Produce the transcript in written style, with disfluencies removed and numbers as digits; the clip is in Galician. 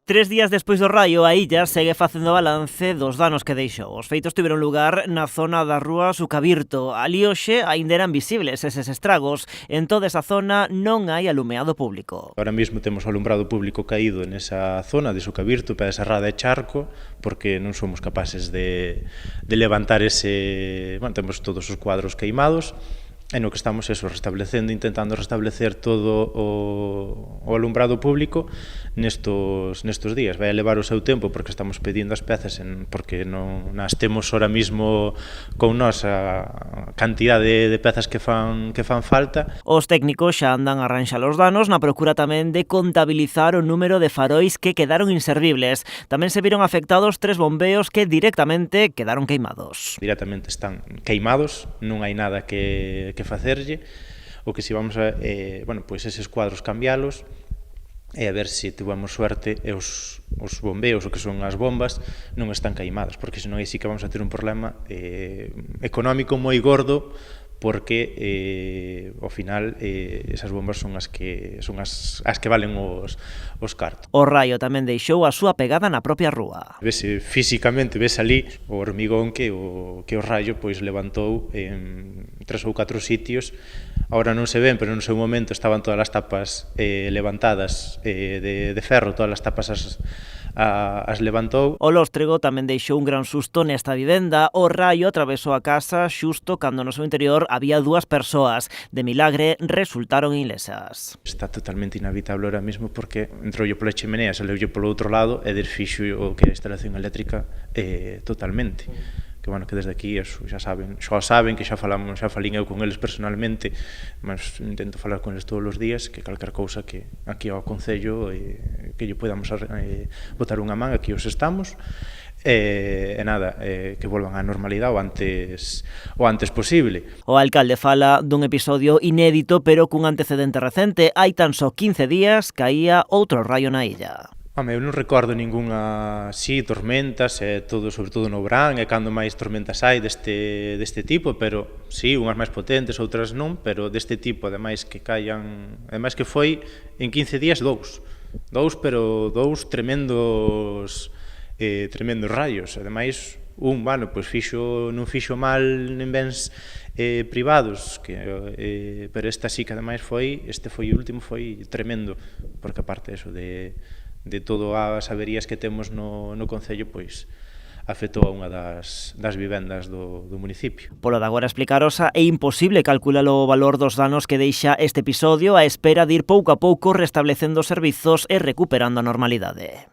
3 días despois do raio, a illa segue facendo balance dos danos que deixou. Os feitos tiveron lugar na zona da rúa Sucabirto. Ali hoxe aínda eran visibles eses estragos. En toda esa zona non hai alumeado público. Ahora mesmo temos o alumbrado público caído nesa zona de Sucabirto, Pé de Serrada e Charco, porque non somos capaces de levantar ese... Bueno, temos todos os cuadros queimados, e no que estamos restablecendo, intentando restablecer todo o alumbrado público nestos días. Vai a levar o seu tempo porque estamos pedindo as pezas porque non as temos ahora mismo con nós a cantidade de pezas que fan falta. Os técnicos xa andan a arranxar os danos na procura tamén de contabilizar o número de farois que quedaron inservibles. Tamén se viron afectados 3 bombeos que directamente quedaron queimados. Directamente están queimados, non hai nada que facerlle. O que si vamos a, pois eses cuadros cambialos e a ver se tivemos suerte e os bombeos, o que son as bombas, non están queimadas, porque senón aí sí que vamos a ter un problema económico moi gordo, porque ao final esas bombas son as que valen os cartos. O raio tamén deixou a súa pegada na propia rúa. Vese físicamente, ves ali o hormigón que o raio pois levantou en 3 ou 4 sitios. Ahora non se ven, pero no seu momento estaban todas as tapas levantadas de ferro, todas as tapas as levantou. O lóstrego tamén deixou un gran susto nesta vivenda. O raio atravesou a casa xusto cando no seu interior había 2 persoas. De milagre resultaron ilesas. Está totalmente inhabitable ahora mismo porque entroulle pola chimenea, saleiulle polo outro lado e desfixo o que é a instalación eléctrica totalmente. Que desde aquí xa saben que xa falín eu con eles personalmente, mas intento falar con eles todos os días, que calquer cousa que aquí ao Concello que lle podamos botar unha man, aquí os estamos, e nada, que volvan á normalidade o antes posible. O alcalde fala dun episodio inédito pero cun antecedente recente. Hai tan só 15 días caía outro raio na illa. Eu non recordo ningunha tormentas, sobre todo no verán, e cando máis tormentas hai deste tipo, pero sí, unhas máis potentes, outras non, pero deste tipo, ademais que caian, ademais que foi en 15 días dous tremendos raios, ademais non fixo mal en bens privados, pero esta sí que ademais este foi o último, foi tremendo, porque aparte de todas as averías que temos no Concello, pois afectou a unha das vivendas do municipio. Polo de agora explicarosa, é imposible calcular o valor dos danos que deixa este episodio, a espera de ir pouco a pouco restablecendo os servizos e recuperando a normalidade.